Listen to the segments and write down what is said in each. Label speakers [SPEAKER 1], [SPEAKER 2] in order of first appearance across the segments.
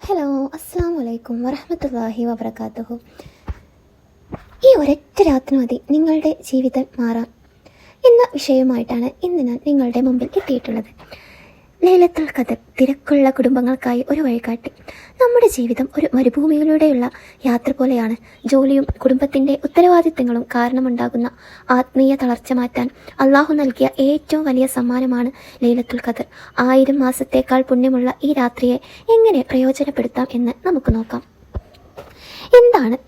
[SPEAKER 1] Hello, അസ്സാം വലൈക്കും വറഹ്മത്തുള്ളാഹി വബറകാതുഹു. ഈ ഒരൊറ്റ രാത്രി മതി നിങ്ങളുടെ ജീവിതം മാറാം എന്ന വിഷയവുമായിട്ടാണ് ഇന്ന് ഞാൻ നിങ്ങളുടെ മുമ്പിൽ എത്തിയിട്ടുള്ളത്. ലൈലത്തുൽ ഖദർ തിരക്കുള്ള കുടുംബങ്ങൾക്കായി ഒരു വഴികാട്ടി. നമ്മുടെ ജീവിതം ഒരു മരുഭൂമിയിലൂടെയുള്ള യാത്ര പോലെയാണ്. ജോലിയും കുടുംബത്തിൻ്റെ ഉത്തരവാദിത്തങ്ങളും കാരണമുണ്ടാകുന്ന ആത്മീയ തളർച്ച മാറ്റാൻ അള്ളാഹു നൽകിയ ഏറ്റവും വലിയ സമ്മാനമാണ് ലൈലത്തുൽ ഖദർ. 1000 മാസത്തേക്കാൾ പുണ്യമുള്ള ഈ രാത്രിയെ എങ്ങനെ പ്രയോജനപ്പെടുത്താം എന്ന് നമുക്ക് നോക്കാം.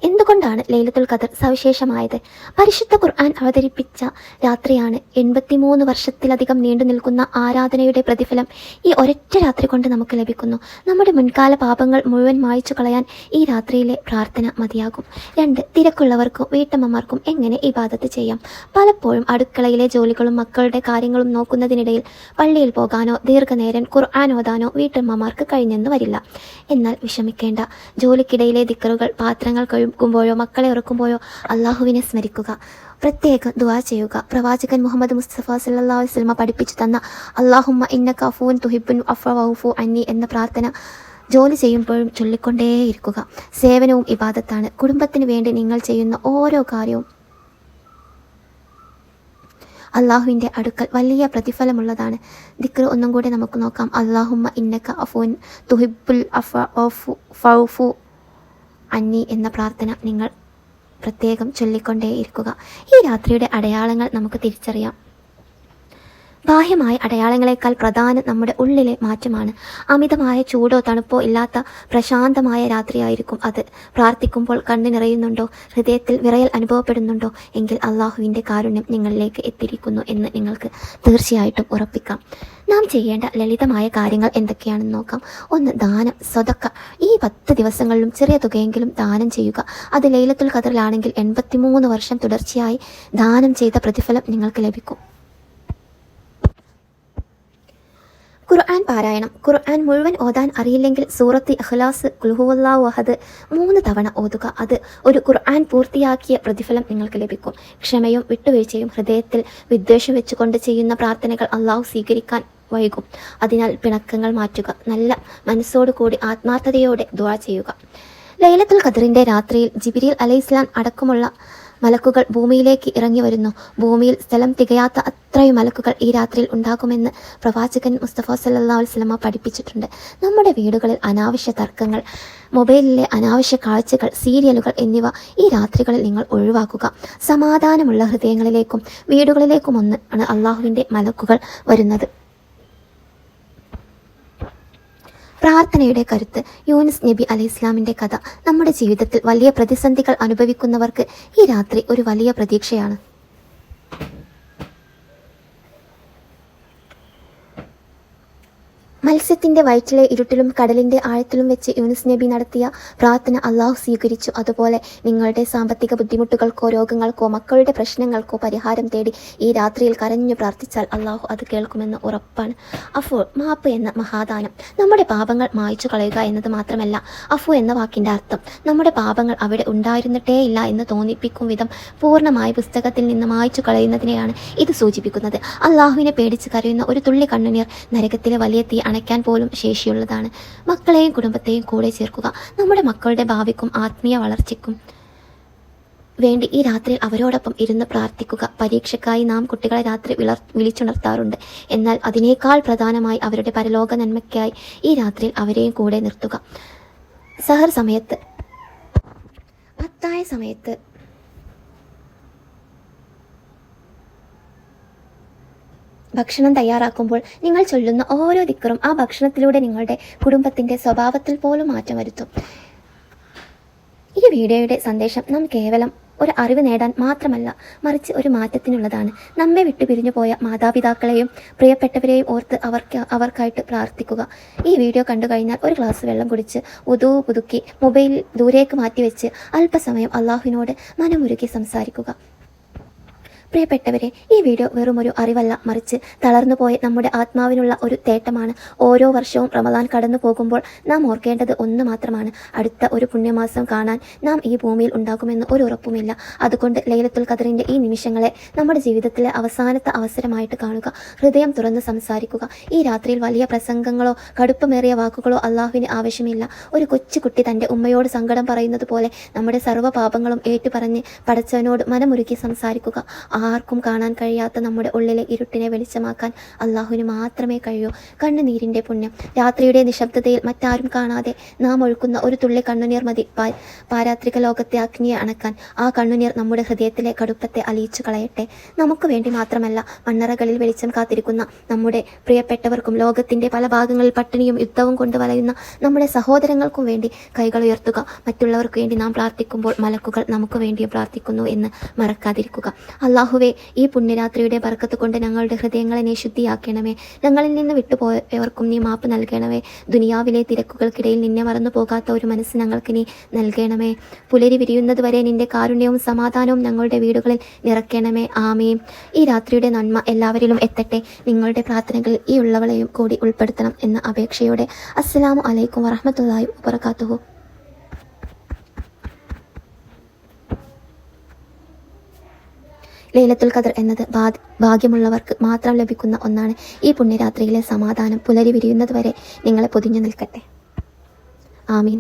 [SPEAKER 1] എന്തുകൊണ്ടാണ് ലൈലത്തുൽ ഖദർ സവിശേഷമായത്? പരിശുദ്ധ ഖുർആൻ അവതരിപ്പിച്ച രാത്രിയാണ്. 83 വർഷത്തിലധികം നീണ്ടു നിൽക്കുന്ന ആരാധനയുടെ പ്രതിഫലം ഈ ഒരൊറ്റ രാത്രി കൊണ്ട് നമുക്ക് ലഭിക്കുന്നു. നമ്മുടെ മുൻകാല പാപങ്ങൾ മുഴുവൻ മായ്ച്ചു കളയാൻ ഈ രാത്രിയിലെ പ്രാർത്ഥന മതിയാകും. 2. തിരക്കുള്ളവർക്കും വീട്ടമ്മമാർക്കും എങ്ങനെ ഇബാദത്ത് ചെയ്യാം? പലപ്പോഴും അടുക്കളയിലെ ജോലികളും മക്കളുടെ കാര്യങ്ങളും നോക്കുന്നതിനിടയിൽ പള്ളിയിൽ പോകാനോ ദീർഘനേരം ഖുർആൻ ഓതാനോ വീട്ടമ്മമാർക്ക് കഴിഞ്ഞെന്ന് വരില്ല. എന്നാൽ വിഷമിക്കേണ്ട. ജോലിക്കിടയിലെ ദിക്റുകൾ, പാത്രങ്ങൾ കഴുകുമ്പോഴോ മക്കളെ ഉറക്കുമ്പോഴോ അള്ളാഹുവിനെ സ്മരിക്കുക, പ്രത്യേകം ദുആ ചെയ്യുക. പ്രവാചകൻ മുഹമ്മദ് മുസ്തഫ സല്ലല്ലാഹു അലൈഹി വസല്ലം പഠിപ്പിച്ചു തന്ന അല്ലാഹുമ്മ ഇന്നക അഫൂൻ തുഹിബ്ബുൽ അഫ്വ വഅഫു അന്നി എന്ന പ്രാർത്ഥന ജോലി ചെയ്യുമ്പോഴും ചൊല്ലിക്കൊണ്ടേയിരിക്കുക. സേവനവും ഇബാദത്താണ്. കുടുംബത്തിന് വേണ്ടി നിങ്ങൾ ചെയ്യുന്ന ഓരോ കാര്യവും അള്ളാഹുവിൻ്റെ അടുക്കൽ വലിയ പ്രതിഫലമുള്ളതാണ്. ദിക്ർ ഒന്നും കൂടി നമുക്ക് നോക്കാം. അല്ലാഹുമ്മ ഇന്നക അഫൂൻ തുഹിബ്ബുൽ അഫ്വ വഅഫു അന്നി എന്ന പ്രാർത്ഥന നിങ്ങൾ പ്രത്യേകം ചൊല്ലിക്കൊണ്ടേയിരിക്കുക. ഈ രാത്രിയുടെ അടയാളങ്ങൾ നമുക്ക് തിരിച്ചറിയാം. ബാഹ്യമായ അടയാളങ്ങളെക്കാൾ പ്രധാനം നമ്മുടെ ഉള്ളിലെ മാറ്റമാണ്. അമിതമായ ചൂടോ തണുപ്പോ ഇല്ലാത്ത പ്രശാന്തമായ രാത്രിയായിരിക്കും അത്. പ്രാർത്ഥിക്കുമ്പോൾ കണ്ണു നിറയുന്നുണ്ടോ, ഹൃദയത്തിൽ വിറയൽ അനുഭവപ്പെടുന്നുണ്ടോ എങ്കിൽ അള്ളാഹുവിൻ്റെ കാരുണ്യം നിങ്ങളിലേക്ക് എത്തിയിരിക്കുന്നു എന്ന് നിങ്ങൾക്ക് തീർച്ചയായിട്ടും ഉറപ്പിക്കാം. നാം ചെയ്യേണ്ട ലളിതമായ കാര്യങ്ങൾ എന്തൊക്കെയാണെന്ന് നോക്കാം. 1. ദാനം, സ്വതക്ക. ഈ 10 ദിവസങ്ങളിലും ചെറിയ തുകയെങ്കിലും ദാനം ചെയ്യുക. അത് ലൈലത്തുൽ ഖദറിലാണെങ്കിൽ 83 വർഷം തുടർച്ചയായി ദാനം ചെയ്ത പ്രതിഫലം നിങ്ങൾക്ക് ലഭിക്കും. ഖുർആൻ പാരായണം. ഖുർആൻ മുഴുവൻ ഓതാൻ അറിയില്ലെങ്കിൽ സൂറത്ത് ഇഖ്ലാസ്, ഖുൽ ഹുവല്ലാഹു അഹദ് 3 തവണ ഓതുക. അത് ഒരു ഖുർആൻ പൂർത്തിയാക്കിയ പ്രതിഫലം നിങ്ങൾക്ക് ലഭിക്കും. ക്ഷമയും വിട്ടുവീഴ്ചയും. ഹൃദയത്തിൽ വിദ്വേഷം വെച്ചുകൊണ്ട് ചെയ്യുന്ന പ്രാർത്ഥനകൾ അള്ളാഹു സ്വീകരിക്കാൻ വൈകും. അതിനാൽ പിണക്കങ്ങൾ മാറ്റുക. നല്ല മനസ്സോടു കൂടി ആത്മാർത്ഥതയോടെ ദുആ ചെയ്യുക. ലൈലത്തുൽ ഖദറിൻ്റെ രാത്രിയിൽ ജിബ്രീൽ അലൈഹിസ്സലാം അടക്കമുള്ള മലക്കുകൾ ഭൂമിയിലേക്ക് ഇറങ്ങി വരുന്നു. ഭൂമിയിൽ സ്ഥലം തികയാത്ത അത്രയും മലക്കുകൾ ഈ രാത്രിയിൽ ഉണ്ടാകുമെന്ന് പ്രവാചകൻ മുസ്തഫ സല്ലല്ലാഹു അലൈഹി വസല്ലം പഠിപ്പിച്ചിട്ടുണ്ട്. നമ്മുടെ വീടുകളിൽ അനാവശ്യ തർക്കങ്ങൾ, മൊബൈലിലെ അനാവശ്യ കാഴ്ചകൾ, സീരിയലുകൾ എന്നിവ ഈ രാത്രികളിൽ നിങ്ങൾ ഒഴിവാക്കുക. സമാധാനമുള്ള ഹൃദയങ്ങളിലേക്കും വീടുകളിലേക്കും ആണ് അള്ളാഹുവിൻ്റെ മലക്കുകൾ വരുന്നത്. പ്രാർത്ഥനയുടെ കരുത്ത്. യൂനുസ് നബി അലൈഹിസ്സലാമിൻ്റെ കഥ നമ്മുടെ ജീവിതത്തിൽ വലിയ പ്രതിസന്ധികൾ അനുഭവിക്കുന്നവർക്ക് ഈ രാത്രി ഒരു വലിയ പ്രതീക്ഷയാണ്. മത്സ്യത്തിൻ്റെ വയറ്റിലെ ഇരുട്ടിലും കടലിൻ്റെ ആഴത്തിലും വെച്ച് യൂനുസ് നബി നടത്തിയ പ്രാർത്ഥന അള്ളാഹു സ്വീകരിച്ചു. അതുപോലെ നിങ്ങളുടെ സാമ്പത്തിക ബുദ്ധിമുട്ടുകൾക്കോ രോഗങ്ങൾക്കോ മക്കളുടെ പ്രശ്നങ്ങൾക്കോ പരിഹാരം തേടി ഈ രാത്രിയിൽ കരഞ്ഞു പ്രാർത്ഥിച്ചാൽ അള്ളാഹു അത് കേൾക്കുമെന്ന് ഉറപ്പാണ്. അഫു, മാപ്പ് എന്ന മഹാദാനം. നമ്മുടെ പാപങ്ങൾ മായ്ച്ചു കളയുക എന്നത് മാത്രമല്ല അഫു എന്ന വാക്കിൻ്റെ അർത്ഥം. നമ്മുടെ പാപങ്ങൾ അവിടെ ഉണ്ടായിരുന്നിട്ടേ ഇല്ല എന്ന് തോന്നിപ്പിക്കും വിധം പൂർണ്ണമായി പുസ്തകത്തിൽ നിന്ന് മായ്ച്ചു കളയുന്നതിനെയാണ് ഇത് സൂചിപ്പിക്കുന്നത്. അള്ളാഹുവിനെ പേടിച്ച് കരയുന്ന ഒരു തുള്ളി കണ്ണുനീർ നരകത്തിലെ വലിയ തീ അണയ്ക്കാൻ പോലും ശേഷിയുള്ളതാണ്. മക്കളെയും കുടുംബത്തെയും കൂടെ ചേർക്കുക. നമ്മുടെ മക്കളുടെ ഭാവിക്കും ആത്മീയ വളർച്ചയ്ക്കും വേണ്ടി ഈ രാത്രിയിൽ അവരോടൊപ്പം ഇരുന്ന് പ്രാർത്ഥിക്കുക. പരീക്ഷയ്ക്കായി നാം കുട്ടികളെ രാത്രി വിളിച്ചുണർത്താറുണ്ട്. എന്നാൽ അതിനേക്കാൾ പ്രധാനമായി അവരുടെ പരലോക നന്മയ്ക്കായി ഈ രാത്രിയിൽ അവരെയും കൂടെ നിർത്തുക. സഹർ സമയത്ത്, അത്തായ സമയത്ത് ഭക്ഷണം തയ്യാറാക്കുമ്പോൾ നിങ്ങൾ ചൊല്ലുന്ന ഓരോ ദിക്റും ആ ഭക്ഷണത്തിലൂടെ നിങ്ങളുടെ കുടുംബത്തിൻ്റെ സ്വഭാവത്തിൽ പോലും മാറ്റം വരുത്തും. ഈ വീഡിയോയുടെ സന്ദേശം നാം കേവലം ഒരു അറിവ് നേടാൻ മാത്രമല്ല, മറിച്ച് ഒരു മാറ്റത്തിനുള്ളതാണ്. നമ്മെ വിട്ടുപിരിഞ്ഞു പോയ മാതാപിതാക്കളെയും പ്രിയപ്പെട്ടവരെയും ഓർത്ത് അവർക്കായിട്ട് പ്രാർത്ഥിക്കുക. ഈ വീഡിയോ കണ്ടു കഴിഞ്ഞാൽ ഒരു ഗ്ലാസ് വെള്ളം കുടിച്ച് വുദൂ പുതുക്കി മൊബൈൽ ദൂരേക്ക് മാറ്റിവെച്ച് അല്പസമയം അള്ളാഹുവിനോട് മനമുരുകി സംസാരിക്കുക. പ്രിയപ്പെട്ടവരെ, ഈ വീഡിയോ വെറുമൊരു അറിവല്ല, മറിച്ച് തളർന്നുപോയ നമ്മുടെ ആത്മാവിനുള്ള ഒരു തേട്ടമാണ്. ഓരോ വർഷവും റമദാൻ കടന്നു പോകുമ്പോൾ നാം ഓർക്കേണ്ടത് ഒന്ന് മാത്രമാണ്: അടുത്ത ഒരു പുണ്യമാസം കാണാൻ നാം ഈ ഭൂമിയിൽ ഉണ്ടാകുമെന്ന് ഒരു ഉറപ്പുമില്ല. അതുകൊണ്ട് ലൈലത്തുൽ ഖദറിന്റെ ഈ നിമിഷങ്ങളെ നമ്മുടെ ജീവിതത്തിലെ അവസാനത്തെ അവസരമായിട്ട് കാണുക. ഹൃദയം തുറന്ന് സംസാരിക്കുക. ഈ രാത്രിയിൽ വലിയ പ്രസംഗങ്ങളോ കടുപ്പമേറിയ വാക്കുകളോ അള്ളാഹുവിന് ആവശ്യമില്ല. ഒരു കൊച്ചുകുട്ടി തൻ്റെ ഉമ്മയോട് സങ്കടം പറയുന്നത് പോലെ നമ്മുടെ സർവ്വ പാപങ്ങളും ഏറ്റുപറഞ്ഞ് പടച്ചവനോട് മനമുരുക്കി സംസാരിക്കുക. ആർക്കും കാണാൻ കഴിയാത്ത നമ്മുടെ ഉള്ളിലെ ഇരുട്ടിനെ വെളിച്ചമാക്കാൻ അള്ളാഹുവിന് മാത്രമേ കഴിയൂ. കണ്ണുനീരിൻ്റെ പുണ്യം. രാത്രിയുടെ നിശബ്ദതയിൽ മറ്റാരും കാണാതെ നാം ഒഴുക്കുന്ന ഒരു തുള്ളി കണ്ണുനീർ മതി പാരാത്രിക ലോകത്തെ അഗ്നിയെ അണക്കാൻ. ആ കണ്ണുനീർ നമ്മുടെ ഹൃദയത്തിലെ കടുപ്പത്തെ അലിയിച്ചു കളയട്ടെ. നമുക്ക് വേണ്ടി മാത്രമല്ല, മണ്ണറകളിൽ വെളിച്ചം കാത്തിരിക്കുന്ന നമ്മുടെ പ്രിയപ്പെട്ടവർക്കും ലോകത്തിൻ്റെ പല ഭാഗങ്ങളിൽ പട്ടിണിയും യുദ്ധവും കൊണ്ട് വലയുന്ന നമ്മുടെ സഹോദരങ്ങൾക്കും വേണ്ടി കൈകൾ ഉയർത്തുക. മറ്റുള്ളവർക്ക് വേണ്ടി നാം പ്രാർത്ഥിക്കുമ്പോൾ മലക്കുകൾ നമുക്ക് വേണ്ടിയും പ്രാർത്ഥിക്കുന്നു എന്ന് മറക്കാതിരിക്കുക. അള്ളാഹുവേ, ഈ പുണ്യരാത്രിയുടെ ബർക്കത്ത് കൊണ്ട് ഞങ്ങളുടെ ഹൃദയങ്ങളെ നീ ശുദ്ധിയാക്കണമേ. ഞങ്ങളിൽ നിന്ന് വിട്ടുപോയവർക്കും നീ മാപ്പ് നൽകണമേ. ദുനിയാവിലെ തിരക്കുകൾക്കിടയിൽ നിന്നെ മറന്നു പോകാത്ത ഒരു മനസ്സ് ഞങ്ങൾക്ക് നീ നൽകണമേ. പുലരി വിരിയുന്നത് വരെ നിന്റെ കാരുണ്യവും സമാധാനവും ഞങ്ങളുടെ വീടുകളിൽ നിറയ്ക്കണമേ. ആമീൻ. ഈ രാത്രിയുടെ നന്മ എല്ലാവരിലും എത്തട്ടെ. നിങ്ങളുടെ പ്രാർത്ഥനകളിൽ ഈ ഉള്ളവളെയും കൂടി ഉൾപ്പെടുത്തണം എന്ന അപേക്ഷയോടെ അസ്സലാമു അലൈക്കും വറഹ്മത്തുള്ളാഹി വബറകാതുഹു. ലൈലത്തുൽ ഖദർ എന്നത് ഭാഗ്യമുള്ളവർക്ക് മാത്രം ലഭിക്കുന്ന ഒന്നാണ്. ഈ പുണ്യരാത്രിയിലെ സമാധാനം പുലരി വിരിയുന്നത് വരെ നിങ്ങളെ പൊതിഞ്ഞു നിൽക്കട്ടെ. ആമീൻ.